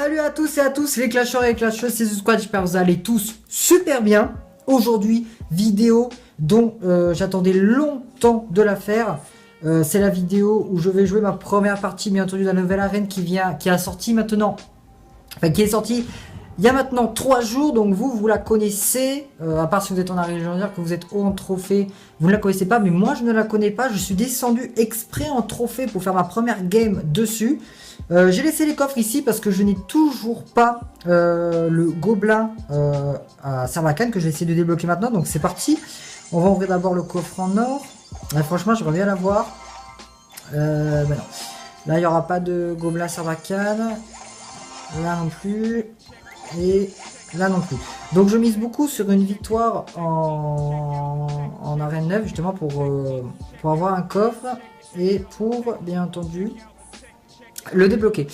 Salut à tous et à tous les clasheurs et les clasheuses, c'est The Squad, j'espère que vous allez tous super bien. Aujourd'hui, vidéo dont j'attendais longtemps de la faire. C'est la vidéo où je vais jouer ma première partie, bien entendu, de la nouvelle arène qui a sorti maintenant. Enfin, qui est sortie il y a maintenant 3 jours, donc vous la connaissez, à part si vous êtes en arène légendaire, que vous êtes haut en trophée, vous ne la connaissez pas, mais moi je ne la connais pas, je suis descendu exprès en trophée pour faire ma première game dessus. J'ai laissé les coffres ici parce que je n'ai toujours pas le gobelin à Sarbacane que je vais essayer de débloquer maintenant, donc c'est parti. On va ouvrir d'abord le coffre en or. Franchement, j'aimerais bien l'avoir. Ben non. Là, il n'y aura pas de gobelin Sarbacane. Là non plus. Et là non plus. Donc je mise beaucoup sur une victoire en arène 9 justement pour avoir un coffre et pour bien entendu le débloquer.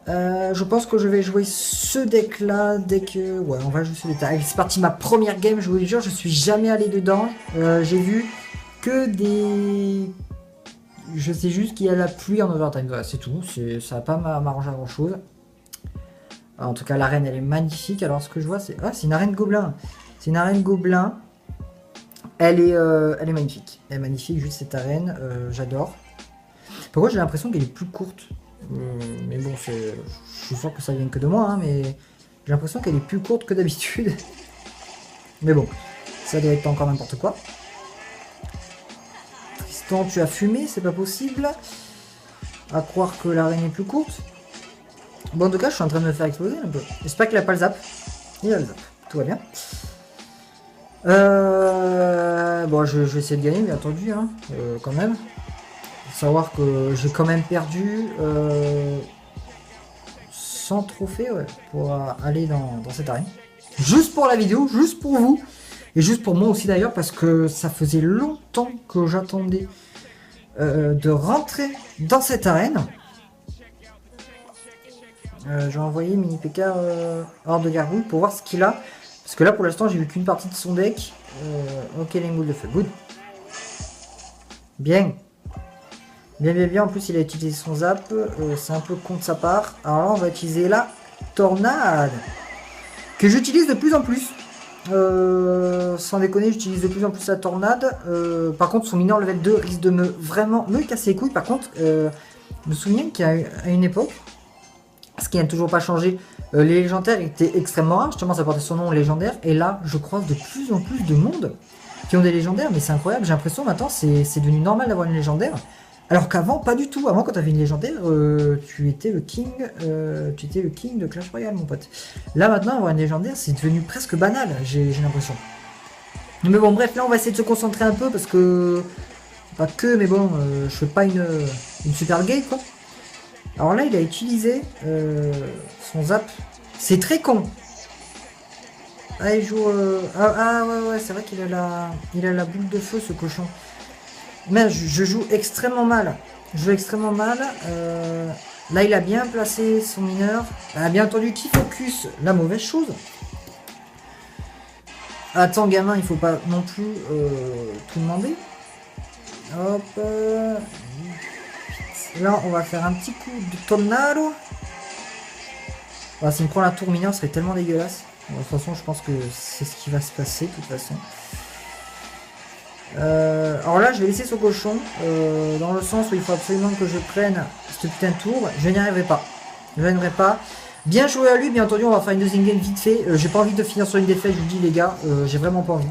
Je pense que je vais jouer ce deck là dès que... Ouais, on va jouer ce deck là. C'est parti, ma première game, je vous le jure, je suis jamais allé dedans. J'ai vu que des... Je sais juste qu'il y a la pluie en overtime, voilà, c'est tout. Ça va pas m'arranger à grand chose. En tout cas, l'arène elle est magnifique. Alors ce que je vois, c'est... Ah, c'est une arène gobelin. C'est une arène gobelin. Elle est magnifique. Elle est magnifique, juste cette arène. J'adore. Pourquoi j'ai l'impression qu'elle est plus courte. Mais bon, je suis sûr que ça vient que de moi, hein, mais j'ai l'impression qu'elle est plus courte que d'habitude. Mais bon, ça doit être encore n'importe quoi. Tristan, tu as fumé, c'est pas possible. À croire que l'arène est plus courte. Bon, en tout cas, je suis en train de me faire exploser un peu. J'espère qu'il a pas le zap. Il a le zap, tout va bien. Bon, je vais essayer de gagner, bien entendu, hein, quand même. Faut savoir que j'ai quand même perdu 100 trophées, ouais, pour aller dans cette arène. Juste pour la vidéo, juste pour vous. Et juste pour moi aussi d'ailleurs, parce que ça faisait longtemps que j'attendais de rentrer dans cette arène. Je vais envoyer Mini PK hors de gargouille pour voir ce qu'il a. Parce que là pour l'instant j'ai vu qu'une partie de son deck. Ok, les moules de feu, good. Bien. Bien. En plus il a utilisé son zap. C'est un peu con de sa part. Alors là on va utiliser la tornade. Que j'utilise de plus en plus. Sans déconner, j'utilise de plus en plus la tornade. Par contre son mineur level 2 risque de vraiment me casser les couilles. Par contre, je me souviens qu'à une époque, ce qui n'a toujours pas changé, les légendaires étaient extrêmement rares, justement ça portait son nom légendaire, et là je croise de plus en plus de monde qui ont des légendaires, mais c'est incroyable, j'ai l'impression maintenant c'est devenu normal d'avoir une légendaire, alors qu'avant pas du tout. Avant quand tu avais une légendaire, tu étais le king de Clash Royale mon pote. Là maintenant avoir une légendaire c'est devenu presque banal, j'ai l'impression. Mais bon bref, là on va essayer de se concentrer un peu parce que, pas que, mais bon, je fais pas une super game quoi. Alors là, il a utilisé son zap. C'est très con. Ah, il joue... ouais, c'est vrai qu'il a la boule de feu, ce cochon. Mais je joue extrêmement mal. Là, il a bien placé son mineur. Bien entendu, qui focus la mauvaise chose. Attends, gamin, il faut pas non plus tout demander. Hop. Là, on va faire un petit coup de tornado. S'il me prend la tour mineure, ce serait tellement dégueulasse. De toute façon, je pense que c'est ce qui va se passer, de toute façon. Alors là, je vais laisser ce cochon. Dans le sens où il faut absolument que je prenne ce putain de tour. Je n'y arriverai pas. Bien joué à lui, bien entendu, on va faire une deuxième game vite fait. J'ai pas envie de finir sur une défaite, je vous dis les gars. J'ai vraiment pas envie.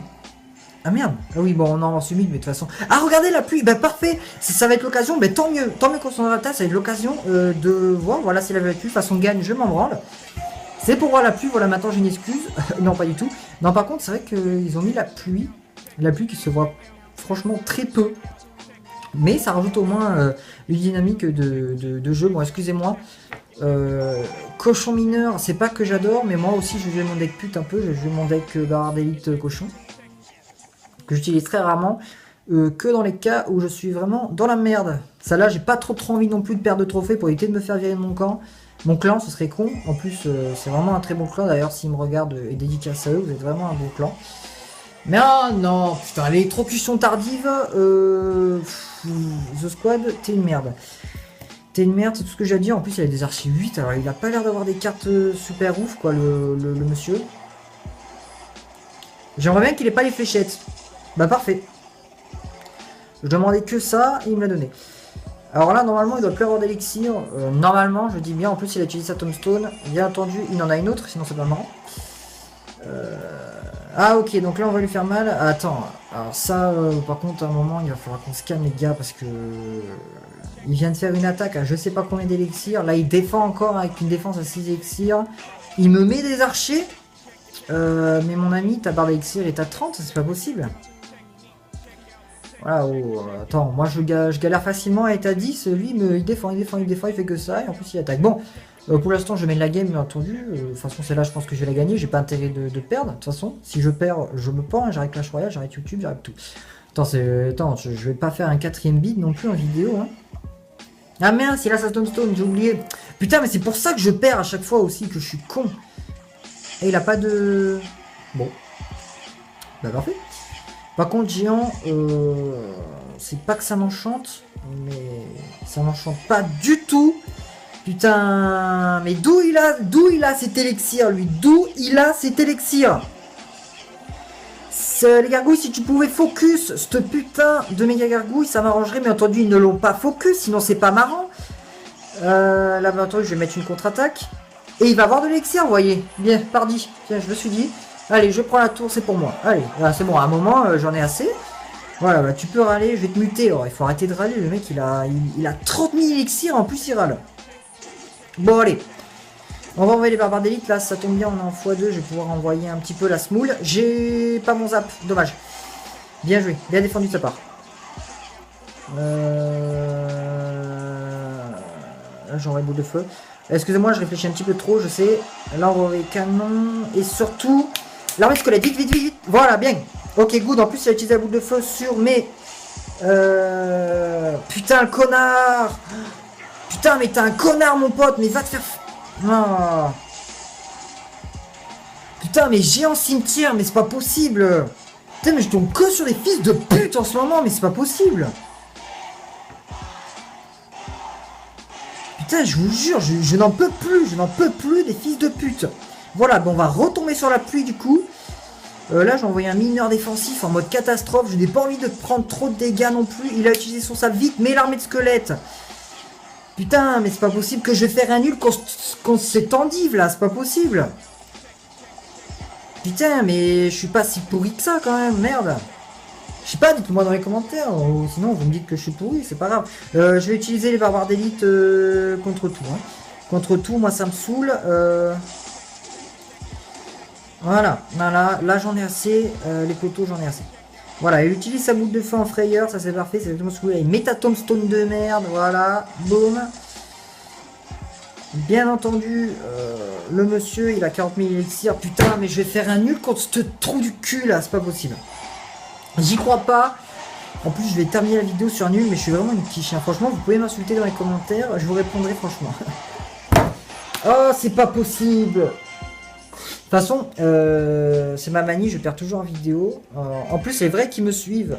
Ah merde. Ah oui, bon, on en lance humide, mais de toute façon... Ah, regardez la pluie. Parfait. Ça va être l'occasion. Mais tant mieux qu'on s'en attaque. Ça va être l'occasion de voir. Voilà, c'est la pluie. De toute façon, gagne, je m'en branle. C'est pour voir la pluie. Voilà, maintenant j'ai une excuse. Non, pas du tout. Non, par contre, c'est vrai qu'ils ont mis la pluie. La pluie qui se voit franchement très peu. Mais ça rajoute au moins une dynamique de jeu. Bon, excusez-moi. Cochon mineur, c'est pas que j'adore. Mais moi aussi, je joue mon deck pute un peu. Je joue mon deck barre d'élite cochon. Que j'utilise très rarement, que dans les cas où je suis vraiment dans la merde. Ça là, j'ai pas trop envie non plus de perdre de trophées pour éviter de me faire virer de mon camp. Mon clan, ce serait con. En plus, c'est vraiment un très bon clan. D'ailleurs, s'ils me regardent et dédicace à eux, vous êtes vraiment un bon clan. Mais ah non, putain, l'électrocution tardive, The Squad, t'es une merde. T'es une merde, c'est tout ce que j'ai à dire. En plus, il a des archives 8, alors il a pas l'air d'avoir des cartes super ouf, quoi, le monsieur. J'aimerais bien qu'il ait pas les fléchettes. Bah, parfait. Je demandais que ça, et il me l'a donné. Alors là, normalement, il doit plus avoir d'élixir. Normalement, je dis bien, en plus, il a utilisé sa tombstone. Bien entendu, il en a une autre, sinon c'est pas marrant. Ah, ok, donc là, on va lui faire mal. Attends, alors ça, par contre, à un moment, il va falloir qu'on se calme, les gars, parce que... il vient de faire une attaque à je sais pas combien d'élixir. Là, il défend encore avec une défense à 6 élixirs. Il me met des archers. Mais mon ami, ta barre d'élixir est à 30, c'est pas possible. Voilà, oh, attends, moi je galère facilement à être à 10, lui il défend, il fait que ça, et en plus il attaque. Bon, pour l'instant je mets la game, bien entendu, de toute façon celle-là je pense que je vais la gagner, j'ai pas intérêt de perdre, de toute façon, si je perds, je me pends, hein, j'arrête Clash Royale, j'arrête YouTube, j'arrête tout. Attends, je vais pas faire un 4ème bid non plus en vidéo, hein. Ah merde, il a sa tombstone, j'ai oublié. Putain, mais c'est pour ça que je perds à chaque fois aussi, que je suis con. Et il a pas de... Bon. Bah parfait. Par contre, géant, c'est pas que ça m'enchante, mais ça m'enchante pas du tout. Putain, mais d'où il a cet élixir, lui? D'où il a cet élixir? Les gargouilles, si tu pouvais focus cette putain de méga gargouille, ça m'arrangerait, mais entendu, ils ne l'ont pas focus, sinon c'est pas marrant. Là, bien entendu, je vais mettre une contre-attaque. Et il va avoir de l'élixir, vous voyez. Bien, pardi. Tiens, je me suis dit. Allez, je prends la tour, c'est pour moi. Allez, là, c'est bon, à un moment, j'en ai assez. Voilà, bah, tu peux râler, je vais te muter. Alors, il faut arrêter de râler, le mec, il a 30 000 élixirs, en plus, il râle. Bon, allez. On va envoyer les barbares d'élite, là, ça tombe bien, on est en x2, je vais pouvoir envoyer un petit peu la smoule. J'ai pas mon zap, dommage. Bien joué, bien défendu de sa part. Là, j'envoie une boule de feu. Excusez-moi, je réfléchis un petit peu trop, je sais. Là, on va envoyer canon, et surtout... l'armée squelette, vite. Voilà, bien. Ok, good. En plus, il a utilisé la boule de feu sur mes... Putain, le connard. Putain, mais t'es un connard, mon pote. Mais va te faire... Oh. Putain, mais géant cimetière, mais c'est pas possible. Putain, mais je tombe que sur des fils de pute en ce moment, mais c'est pas possible. Putain, je vous jure, je n'en peux plus des fils de pute. Voilà, bon, on va retomber sur la pluie du coup. Là, j'ai envoyé un mineur défensif en mode catastrophe. Je n'ai pas envie de prendre trop de dégâts non plus. Il a utilisé son sable vite, mais l'armée de squelettes. Putain, mais c'est pas possible que je vais faire un nul contre cette endive là, c'est pas possible. Putain, mais je suis pas si pourri que ça quand même, merde. Je sais pas, dites-moi dans les commentaires, ou sinon vous me dites que je suis pourri, c'est pas grave. Je vais utiliser les barbares d'élite contre tout. Hein. Contre tout, moi ça me saoule. Voilà, là j'en ai assez, les poteaux j'en ai assez. Voilà, il utilise sa boule de feu en frayeur, ça c'est parfait, c'est exactement ce que vous voulez. Il met ta tombstone de merde, voilà, boum. Bien entendu, le monsieur, il a 40 000 élixirs, putain, mais je vais faire un nul contre ce trou du cul là, c'est pas possible. J'y crois pas. En plus, je vais terminer la vidéo sur nul, mais je suis vraiment une quiche. Hein. Franchement, vous pouvez m'insulter dans les commentaires, je vous répondrai franchement. Oh, c'est pas possible. De toute façon, c'est ma manie, je perds toujours en vidéo. En plus, les vrais qui me suivent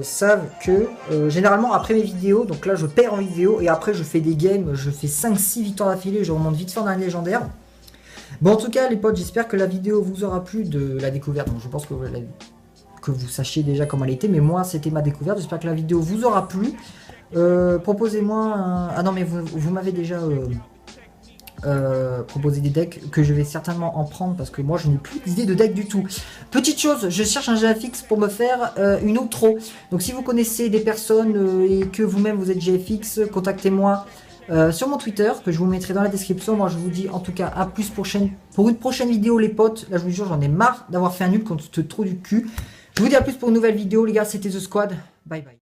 savent que généralement après mes vidéos, donc là je perds en vidéo et après je fais des games, je fais 5-6 victoires d'affilée, je remonte vite fait dans un légendaire. Bon, en tout cas, les potes, j'espère que la vidéo vous aura plu de la découverte. Donc, je pense que vous sachiez déjà comment elle était, mais moi c'était ma découverte. J'espère que la vidéo vous aura plu. Proposez-moi un... Ah non, mais vous m'avez déjà proposé des decks que je vais certainement en prendre parce que moi je n'ai plus d'idée de deck du tout. Petite chose, je cherche un GFX pour me faire une outro. Donc si vous connaissez des personnes et que vous-même vous êtes GFX, contactez-moi sur mon Twitter que je vous mettrai dans la description. Moi je vous dis en tout cas à plus pour une prochaine vidéo les potes. Là je vous jure, j'en ai marre d'avoir fait un nul contre ce trou du cul. Je vous dis à plus pour une nouvelle vidéo les gars, c'était The Squad, bye bye.